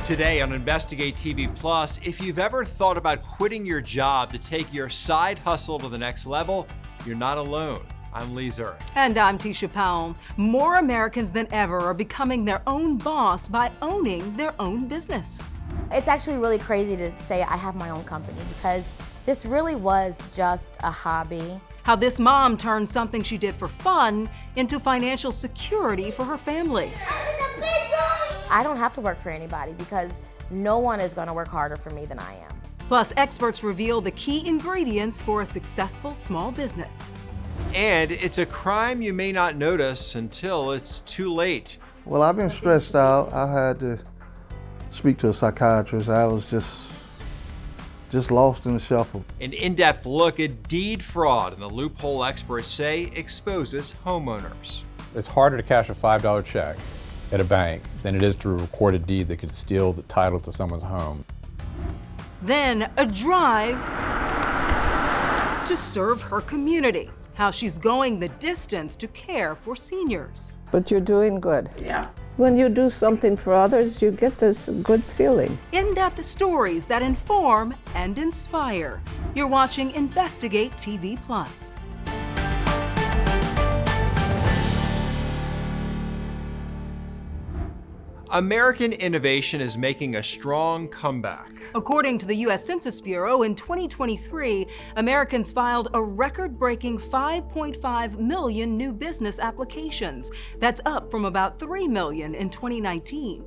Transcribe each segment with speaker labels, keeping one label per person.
Speaker 1: Today on Investigate TV Plus, if you've ever thought about quitting your job to take your side hustle to the next level, you're not alone. I'm Lee Zurich.
Speaker 2: And I'm Tisha Powell. More Americans than ever are becoming their own boss by owning their own business.
Speaker 3: It's actually really crazy to say I have my own company because this really was just a hobby.
Speaker 2: How this mom turned something she did for fun into financial security for her family.
Speaker 3: I don't have to work for anybody because no one is going to work harder for me than I am.
Speaker 2: Plus, experts reveal the key ingredients for a successful small business.
Speaker 1: And it's a crime you may not notice until it's too late.
Speaker 4: Well, I've been stressed out. I had to speak to a psychiatrist. I was just lost in the shuffle.
Speaker 1: An in-depth look at deed fraud and the loophole experts say exposes homeowners.
Speaker 5: It's harder to cash a $5 check at a bank than it is to record a deed that could steal the title to someone's home.
Speaker 2: Then a drive to serve her community. How she's going the distance to care for seniors.
Speaker 6: But you're doing good.
Speaker 7: Yeah.
Speaker 6: When you do something for others, you get this good feeling.
Speaker 2: In-depth stories that inform and inspire. You're watching Investigate TV Plus.
Speaker 1: American innovation is making a strong comeback.
Speaker 2: According to the U.S. Census Bureau, in 2023, Americans filed a record-breaking 5.5 million new business applications. That's up from about 3 million in 2019.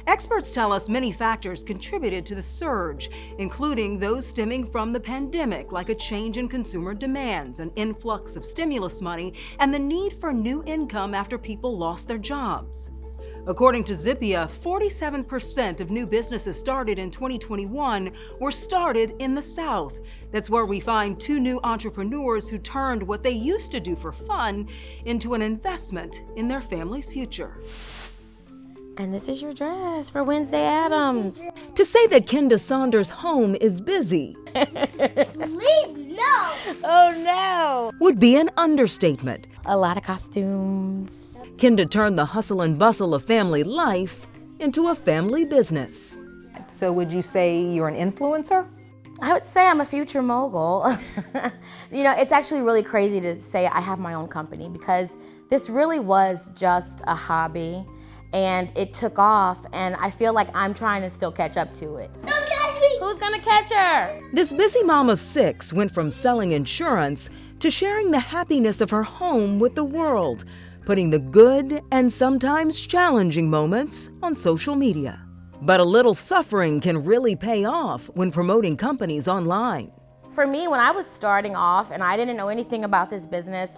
Speaker 2: Experts tell us many factors contributed to the surge, including those stemming from the pandemic, like a change in consumer demands, an influx of stimulus money, and the need for new income after people lost their jobs. According to Zippia, 47% of new businesses started in 2021 were started in the South. That's where we find two new entrepreneurs who turned what they used to do for fun into an investment in their family's future.
Speaker 3: And this is your dress for Wednesday Addams.
Speaker 2: To say that Kenda Saunders' home is busy
Speaker 7: Please, no!
Speaker 3: Oh no!
Speaker 2: would be an understatement.
Speaker 3: A lot of costumes.
Speaker 2: Kenda turned the hustle and bustle of family life into a family business. So would you say you're an influencer?
Speaker 3: I would say I'm a future mogul. You know, it's actually really crazy to say I have my own company because this really was just a hobby and it took off and I feel like I'm trying to still catch up to it.
Speaker 7: Don't catch me!
Speaker 3: Who's gonna catch her?
Speaker 2: This busy mom of 6 went from selling insurance to sharing the happiness of her home with the world, putting the good and sometimes challenging moments on social media. But a little suffering can really pay off when promoting companies online.
Speaker 3: For me, when I was starting off and I didn't know anything about this business,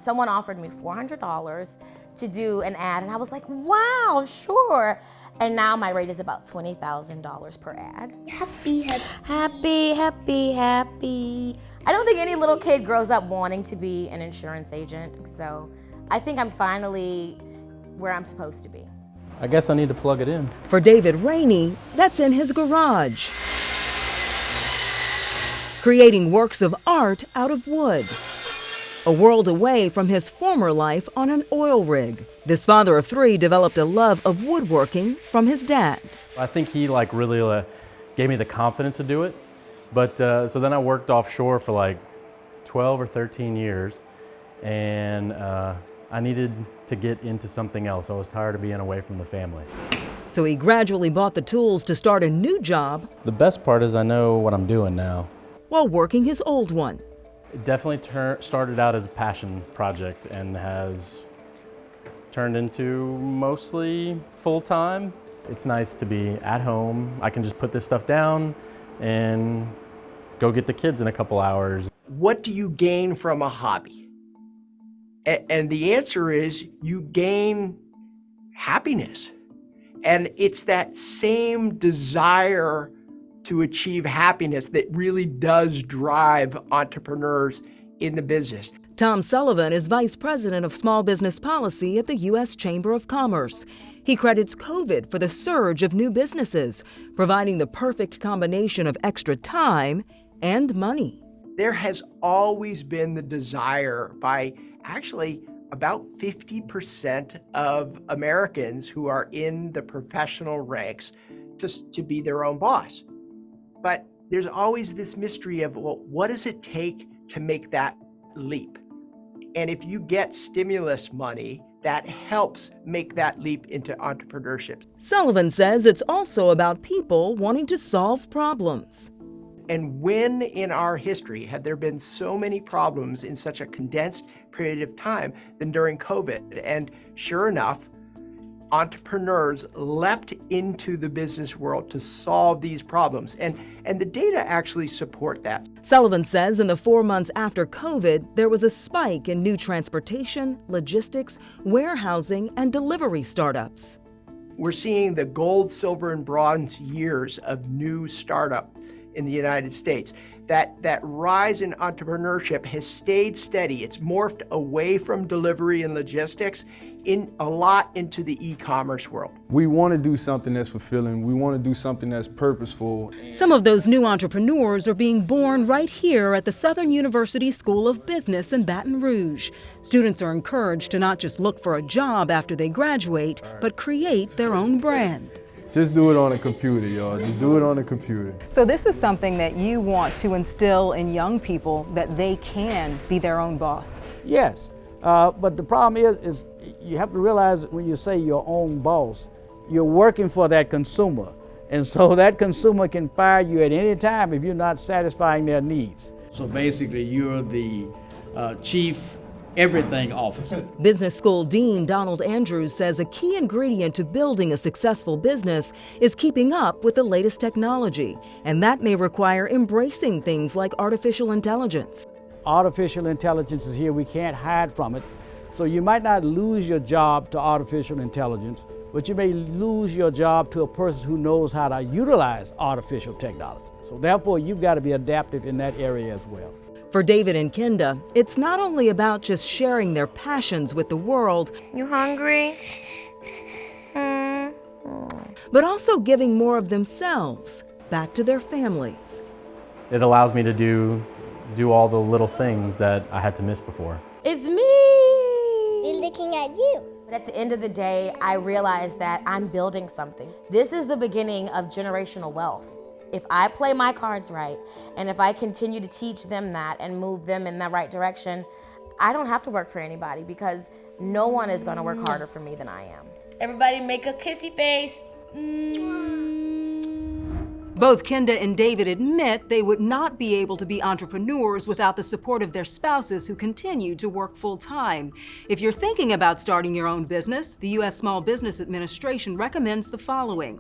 Speaker 3: someone offered me $400 to do an ad and I was like, wow, sure. And now my rate is about $20,000 per ad.
Speaker 7: Happy.
Speaker 3: Happy, happy, happy. I don't think any little kid grows up wanting to be an insurance agent, so I think I'm finally where I'm supposed to be.
Speaker 5: I guess I need to plug it in.
Speaker 2: For David Rainey, that's in his garage, creating works of art out of wood. A world away from his former life on an oil rig. This father of 3 developed a love of woodworking from his dad.
Speaker 8: I think he really gave me the confidence to do it. But so then I worked offshore for like 12 or 13 years and I needed to get into something else. I was tired of being away from the family.
Speaker 2: So he gradually bought the tools to start a new job
Speaker 8: The best part is I know what I'm doing now.
Speaker 2: while working his old one.
Speaker 8: It definitely started out as a passion project and has turned into mostly full-time. It's nice to be at home. I can just put this stuff down and go get the kids in a couple hours.
Speaker 7: What do you gain from a hobby? And the answer is you gain happiness. And it's that same desire to achieve happiness that really does drive entrepreneurs in the business.
Speaker 2: Tom Sullivan is Vice President of Small Business Policy at the U.S. Chamber of Commerce. He credits COVID for the surge of new businesses, providing the perfect combination of extra time and money.
Speaker 7: There has always been the desire by actually about 50% of Americans who are in the professional ranks to be their own boss. But there's always this mystery of, well, what does it take to make that leap? And if you get stimulus money, that helps make that leap into entrepreneurship.
Speaker 2: Sullivan says it's also about people wanting to solve problems.
Speaker 7: And when in our history have there been so many problems in such a condensed period of time than during COVID? And sure enough, entrepreneurs leapt into the business world to solve these problems. And the data actually support that.
Speaker 2: Sullivan says in the 4 months after COVID, there was a spike in new transportation, logistics, warehousing, and delivery startups.
Speaker 7: We're seeing the gold, silver, and bronze years of new startup in the United States. That rise in entrepreneurship has stayed steady. It's morphed away from delivery and logistics a lot into the e-commerce world.
Speaker 9: We want to do something that's fulfilling. We want to do something that's purposeful.
Speaker 2: Some of those new entrepreneurs are being born right here at the Southern University School of Business in Baton Rouge. Students are encouraged to not just look for a job after they graduate, but create their own brand.
Speaker 9: Just do it on a computer, y'all. Just do it on a computer.
Speaker 2: So this is something that you want to instill in young people, that they can be their own boss.
Speaker 10: Yes, but the problem is you have to realize when you say your own boss, you're working for that consumer. And so that consumer can fire you at any time if you're not satisfying their needs. So basically you're the chief everything officer.
Speaker 2: Business School Dean Donald Andrews says a key ingredient to building a successful business is keeping up with the latest technology, and that may require embracing things like artificial intelligence.
Speaker 10: Artificial intelligence is here, we can't hide from it. So you might not lose your job to artificial intelligence, but you may lose your job to a person who knows how to utilize artificial technology. So therefore, you've got to be adaptive in that area as well.
Speaker 2: For David and Kenda, it's not only about just sharing their passions with the world.
Speaker 3: You hungry?
Speaker 2: But also giving more of themselves back to their families.
Speaker 8: It allows me to do all the little things that I had to miss before.
Speaker 3: It's me!
Speaker 11: Been looking at you.
Speaker 3: But at the end of the day, I realized that I'm building something. This is the beginning of generational wealth. If I play my cards right, and if I continue to teach them that and move them in the right direction, I don't have to work for anybody, because no one is gonna work harder for me than I am. Everybody make a kissy face.
Speaker 2: Both Kenda and David admit they would not be able to be entrepreneurs without the support of their spouses who continue to work full-time. If you're thinking about starting your own business, the U.S. Small Business Administration recommends the following.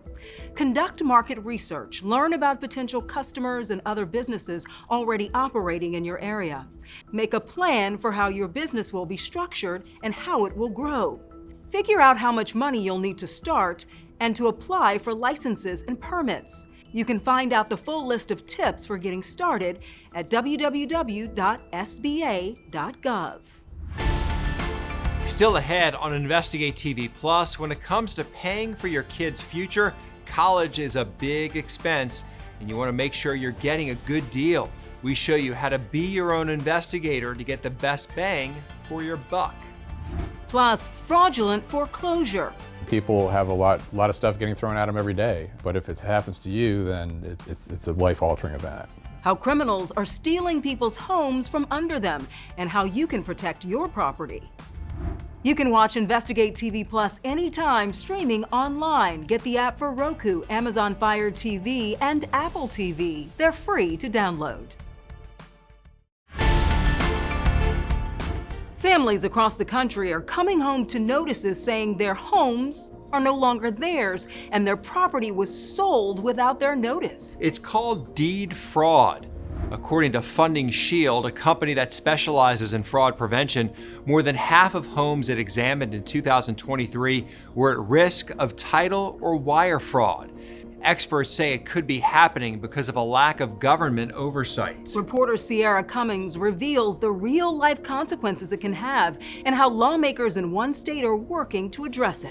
Speaker 2: Conduct market research. Learn about potential customers and other businesses already operating in your area. Make a plan for how your business will be structured and how it will grow. Figure out how much money you'll need to start and to apply for licenses and permits. You can find out the full list of tips for getting started at www.sba.gov.
Speaker 1: Still ahead on Investigate TV Plus, when it comes to paying for your kid's future, college is a big expense, and you want to make sure you're getting a good deal. We show you how to be your own investigator to get the best bang for your buck.
Speaker 2: Plus, fraudulent foreclosure.
Speaker 5: People have a lot of stuff getting thrown at them every day, but if it happens to you, then it's a life-altering event.
Speaker 2: How criminals are stealing people's homes from under them, and how you can protect your property. You can watch Investigate TV Plus anytime, streaming online. Get the app for Roku, Amazon Fire TV, and Apple TV. They're free to download. Families across the country are coming home to notices saying their homes are no longer theirs and their property was sold without their notice.
Speaker 1: It's called deed fraud. According to Funding Shield, a company that specializes in fraud prevention, more than half of homes it examined in 2023 were at risk of title or wire fraud. Experts say it could be happening because of a lack of government oversight.
Speaker 2: Reporter Sierra Cummings reveals the real-life consequences it can have and how lawmakers in one state are working to address it.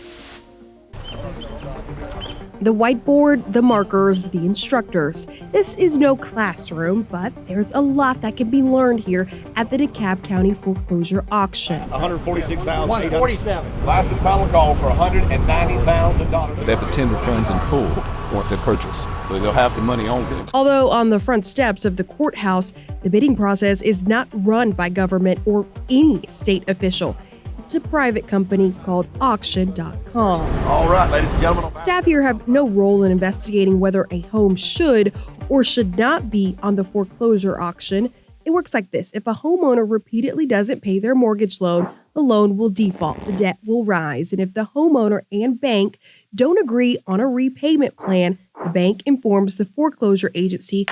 Speaker 12: The whiteboard, the markers, the instructors. This is no classroom, but there's a lot that can be learned here at the DeKalb County foreclosure auction.
Speaker 13: $146,847. 147. Last and final call for $190,000.
Speaker 14: They have to tender funds in full.
Speaker 11: once they purchase. So they'll have the money on them.
Speaker 12: Although on the front steps of the courthouse, the bidding process is not run by government or any state official. It's a private company called auction.com.
Speaker 11: All right, ladies and gentlemen.
Speaker 12: Staff here have no role in investigating whether a home should or should not be on the foreclosure auction. It works like this. If a homeowner repeatedly doesn't pay their mortgage loan, the loan will default, the debt will rise. And if the homeowner and bank don't agree on a repayment plan, the bank informs the foreclosure agency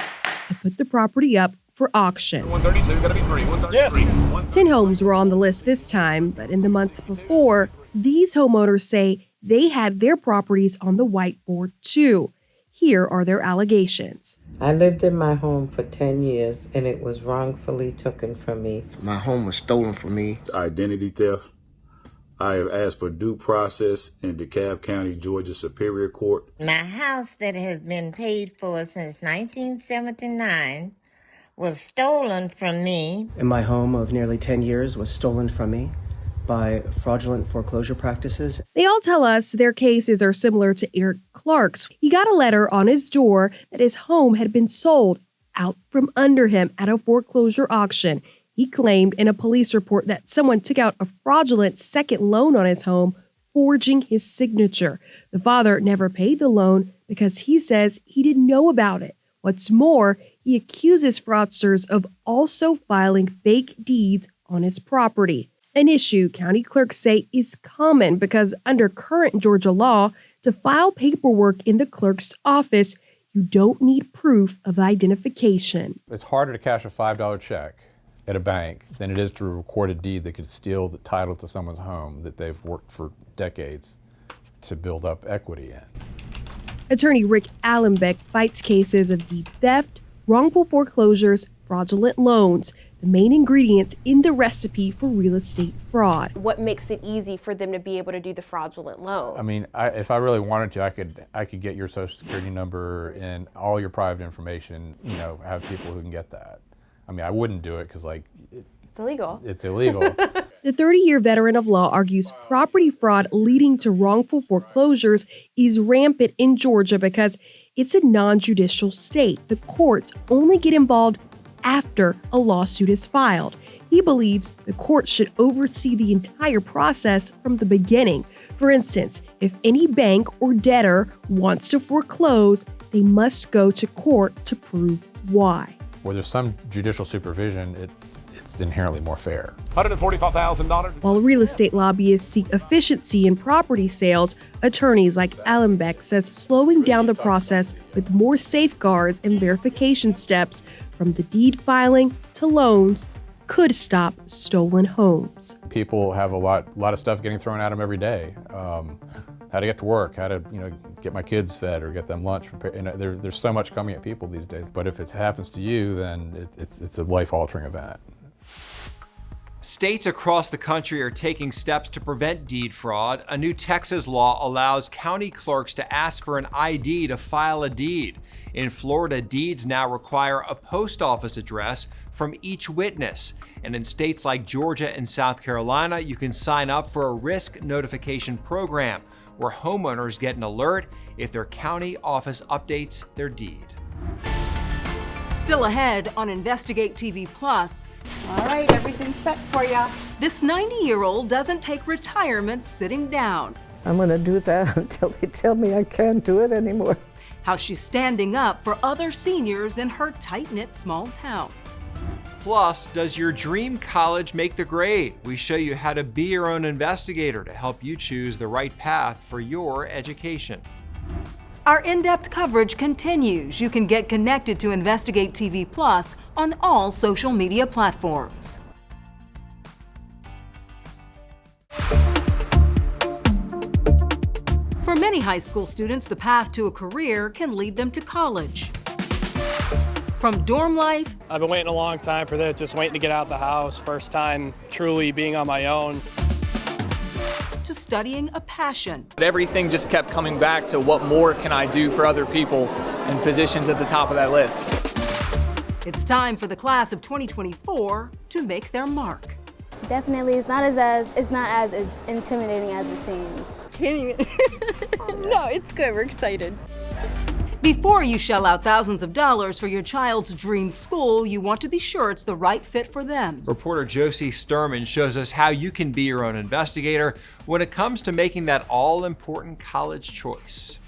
Speaker 12: to put the property up for auction.
Speaker 11: 132, gotta be 3. 133. Yes.
Speaker 12: 10 homes were on the list this time, but in the months before, these homeowners say they had their properties on the whiteboard too. Here are their allegations.
Speaker 13: I lived in my home for 10 years and it was wrongfully taken from me.
Speaker 14: My home was stolen from me.
Speaker 15: Identity theft. I have asked for due process in DeKalb County, Georgia Superior Court.
Speaker 16: My house that has been paid for since 1979 was stolen from me.
Speaker 17: And my home of nearly 10 years was stolen from me by fraudulent foreclosure practices.
Speaker 12: They all tell us their cases are similar to Eric Clark's. He got a letter on his door that his home had been sold out from under him at a foreclosure auction. He claimed in a police report that someone took out a fraudulent second loan on his home, forging his signature. The father never paid the loan because he says he didn't know about it. What's more, he accuses fraudsters of also filing fake deeds on his property. An issue county clerks say is common because under current Georgia law, to file paperwork in the clerk's office, you don't need proof of identification.
Speaker 5: It's harder to cash a $5 check at a bank than it is to record a deed that could steal the title to someone's home that they've worked for decades to build up equity in.
Speaker 12: Attorney Rick Allenbeck fights cases of deed theft, wrongful foreclosures, fraudulent loans, the main ingredients in the recipe for real estate fraud.
Speaker 18: What makes it easy for them to be able to do the fraudulent loan?
Speaker 5: I mean, if I really wanted to, I could get your social security number and all your private information, have people who can get that. I mean, I wouldn't do it because
Speaker 18: it's illegal.
Speaker 5: It's illegal.
Speaker 12: The 30-year veteran of law argues property fraud leading to wrongful foreclosures is rampant in Georgia because it's a non-judicial state. The courts only get involved after a lawsuit is filed. He believes the court should oversee the entire process from the beginning. For instance, if any bank or debtor wants to foreclose, they must go to court to prove why.
Speaker 5: Where there's some judicial supervision, it's inherently more fair.
Speaker 11: $145,000.
Speaker 12: While real estate lobbyists seek efficiency in property sales, attorneys like Allenbeck says slowing down the process with more safeguards and verification steps from the deed filing to loans could stop stolen homes.
Speaker 5: People have a lot of stuff getting thrown at them every day. How to get to work, how to get my kids fed or get them lunch prepared. There's so much coming at people these days. But if it happens to you, then it's a life-altering event.
Speaker 1: States across the country are taking steps to prevent deed fraud. A new Texas law allows county clerks to ask for an ID to file a deed. In Florida, deeds now require a post office address from each witness. And in states like Georgia and South Carolina, you can sign up for a risk notification program where homeowners get an alert if their county office updates their deed.
Speaker 2: Still ahead on Investigate TV Plus.
Speaker 6: All right, everything's set for you.
Speaker 2: This 90-year-old doesn't take retirement sitting down.
Speaker 6: I'm going to do that until they tell me I can't do it anymore.
Speaker 2: How she's standing up for other seniors in her tight-knit small town.
Speaker 1: Plus, does your dream college make the grade? We show you how to be your own investigator to help you choose the right path for your education.
Speaker 2: Our in-depth coverage continues. You can get connected to Investigate TV Plus on all social media platforms. For many high school students, the path to a career can lead them to college. From dorm life,
Speaker 19: I've been waiting a long time for this, just waiting to get out of the house, first time truly being on my own.
Speaker 2: to studying a passion.
Speaker 20: But everything just kept coming back to what more can I do for other people, and physicians at the top of that list.
Speaker 2: It's time for the class of 2024 to make their mark.
Speaker 21: Definitely, it's not as intimidating as it seems.
Speaker 22: Can't even. No, it's good. We're excited.
Speaker 2: Before you shell out thousands of dollars for your child's dream school, you want to be sure it's the right fit for them.
Speaker 1: Reporter Josie Sturman shows us how you can be your own investigator when it comes to making that all-important college choice.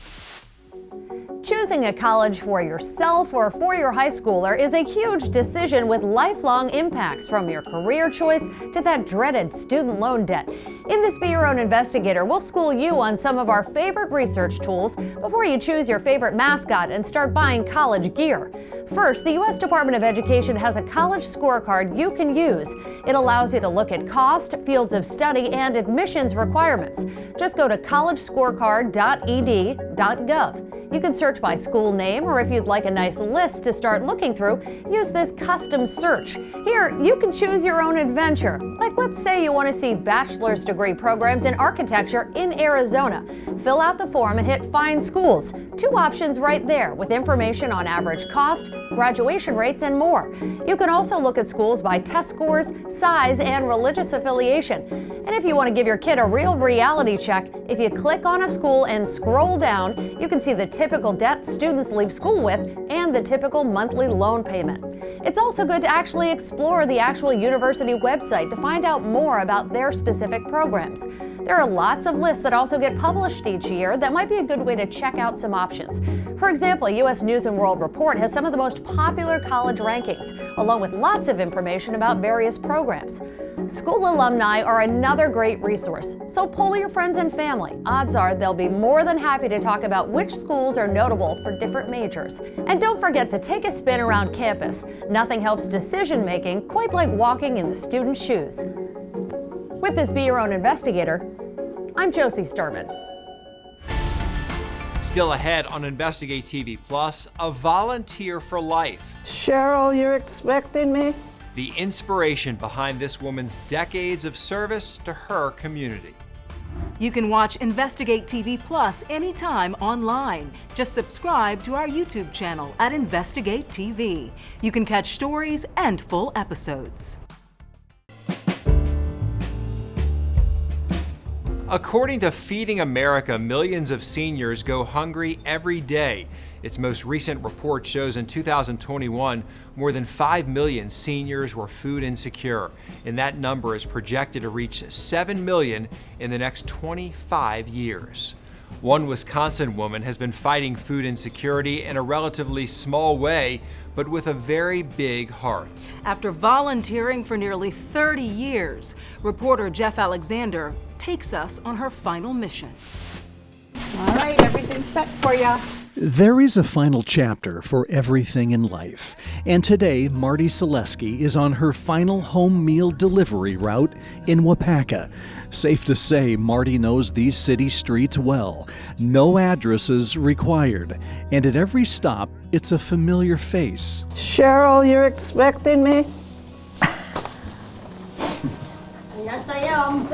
Speaker 4: Choosing a college for yourself or for your high schooler is a huge decision with lifelong impacts, from your career choice to that dreaded student loan debt. In this Be Your Own Investigator, we'll school you on some of our favorite research tools before you choose your favorite mascot and start buying college gear. First, the U.S. Department of Education has a college scorecard you can use. It allows you to look at cost, fields of study, and admissions requirements. Just go to collegescorecard.ed.gov. You can search by school name, or if you'd like a nice list to start looking through, use this custom search. Here, you can choose your own adventure. Like, let's say you want to see bachelor's degree programs in architecture in Arizona. Fill out the form and hit Find Schools. 2 options right there with information on average cost, graduation rates, and more. You can also look at schools by test scores, size, and religious affiliation. And if you want to give your kid a real reality check, if you click on a school and scroll down, you can see the typical debt students leave school with and the typical monthly loan payment. It's also good to actually explore the actual university website to find out more about their specific programs. There are lots of lists that also get published each year that might be a good way to check out some options. For example, U.S. News & World Report has some of the most popular college rankings, along with lots of information about various programs. School alumni are another great resource, so poll your friends and family. Odds are they'll be more than happy to talk about which schools are notable for different majors. And don't forget to take a spin around campus. Nothing helps decision making quite like walking in the student's shoes. With this Be Your Own Investigator, I'm Josie Sturman.
Speaker 1: Still ahead on Investigate TV Plus, a volunteer for life.
Speaker 6: Cheryl, you're expecting me?
Speaker 1: The inspiration behind this woman's decades of service to her community.
Speaker 2: You can watch Investigate TV Plus anytime online. Just subscribe to our YouTube channel at Investigate TV. You can catch stories and full episodes.
Speaker 1: According to Feeding America, millions of seniors go hungry every day. Its most recent report shows in 2021, more than 5 million seniors were food insecure, and that number is projected to reach 7 million in the next 25 years. One Wisconsin woman has been fighting food insecurity in a relatively small way, but with a very big heart.
Speaker 2: After volunteering for nearly 30 years, reporter Jeff Alexander takes us on her final mission.
Speaker 22: All right, everything's set for you.
Speaker 23: There is a final chapter for everything in life, and today Marty Selesky is on her final home meal delivery route in Wapaka. Safe to say, Marty knows these city streets well. No addresses required, and at every stop, it's a familiar face.
Speaker 6: Cheryl, you're expecting me?
Speaker 22: Yes, I am.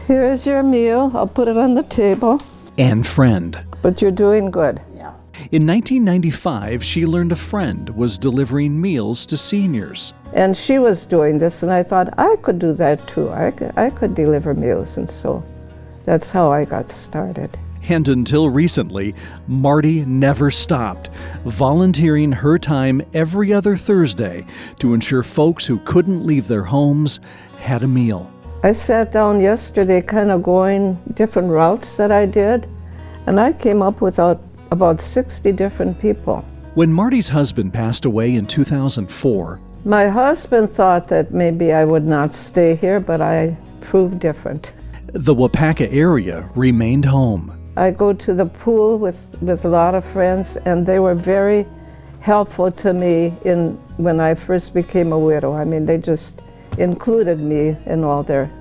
Speaker 6: Here's your meal. I'll put it on the table.
Speaker 23: And friend.
Speaker 6: But you're doing good.
Speaker 22: Yeah.
Speaker 23: In 1995, she learned a friend was delivering meals to seniors.
Speaker 6: And she was doing this, and I thought I could do that too. I could deliver meals, and so that's how I got started.
Speaker 23: And until recently, Marty never stopped, volunteering her time every other Thursday to ensure folks who couldn't leave their homes had a meal.
Speaker 6: I sat down yesterday kind of going different routes that I did, and I came up with about 60 different people.
Speaker 23: When Marty's husband passed away in 2004,
Speaker 6: my husband thought that maybe I would not stay here, but I proved different.
Speaker 23: The Wapaka area remained home.
Speaker 6: I go to the pool with a lot of friends, and they were very helpful to me when I first became a widow. I mean, they just included me in all their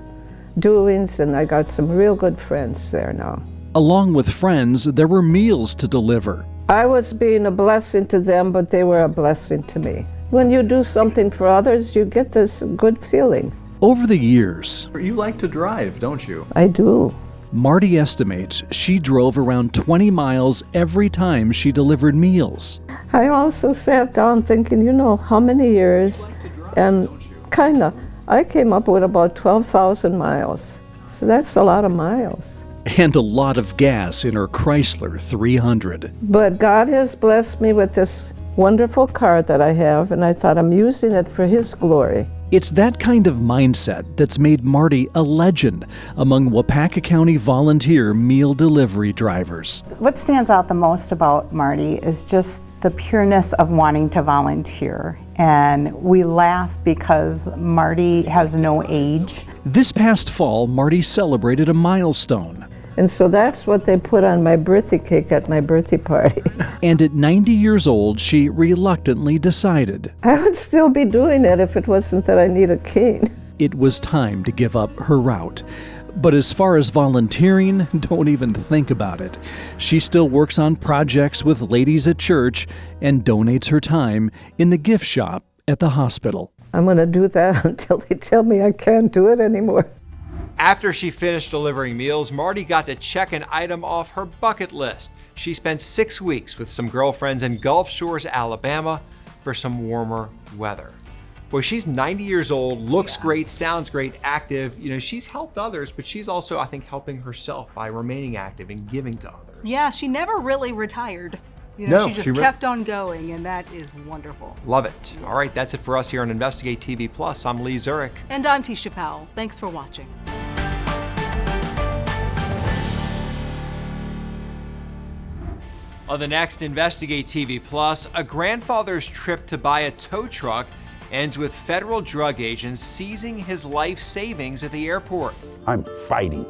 Speaker 6: doings, and I got some real good friends there now.
Speaker 23: Along with friends, there were meals to deliver.
Speaker 6: I was being a blessing to them, but they were a blessing to me. When you do something for others, you get this good feeling.
Speaker 23: Over the years,
Speaker 24: you like to drive, don't you?
Speaker 6: I do.
Speaker 23: Marty estimates she drove around 20 miles every time she delivered meals.
Speaker 6: I also sat down thinking, you know, how many years, and I came up with about 12,000 miles. So that's a lot of miles.
Speaker 23: and a lot of gas in her Chrysler 300.
Speaker 6: But God has blessed me with this wonderful car that I have, and I thought I'm using it for His glory.
Speaker 23: It's that kind of mindset that's made Marty a legend among Wapaka County volunteer meal delivery drivers.
Speaker 22: What stands out the most about Marty is just the pureness of wanting to volunteer. And we laugh because Marty has no age.
Speaker 23: This past fall, Marty celebrated a milestone.
Speaker 6: And so that's what they put on my birthday cake at my birthday party.
Speaker 23: And at 90 years old, she reluctantly decided
Speaker 6: I would still be doing it if it wasn't that I need a cane.
Speaker 23: it was time to give up her route. But as far as volunteering, don't even think about it. She still works on projects with ladies at church and donates her time in the gift shop at the hospital.
Speaker 6: I'm going to do that until they tell me I can't do it anymore.
Speaker 1: After she finished delivering meals, Marty got to check an item off her bucket list. She spent 6 weeks with some girlfriends in Gulf Shores, Alabama for some warmer weather. Boy, she's 90 years old, looks great, sounds great, active. You know, she's helped others, but she's also, I think, helping herself by remaining active and giving to others.
Speaker 2: Yeah, she never really retired. You know,
Speaker 1: No,
Speaker 2: she just
Speaker 1: she
Speaker 2: kept on going, and that is wonderful.
Speaker 1: Love it. All right, that's it for us here on Investigate TV Plus. I'm Lee Zurich.
Speaker 2: And I'm Tisha Powell. Thanks for watching.
Speaker 1: On the next Investigate TV Plus, a grandfather's trip to buy a tow truck ends with federal drug agents seizing his life savings at the airport.
Speaker 7: I'm fighting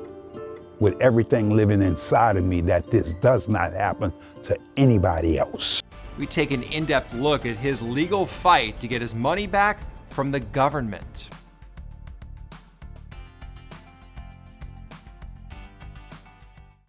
Speaker 7: with everything living inside of me that this does not happen to anybody else.
Speaker 1: We take an in-depth look at his legal fight to get his money back from the government.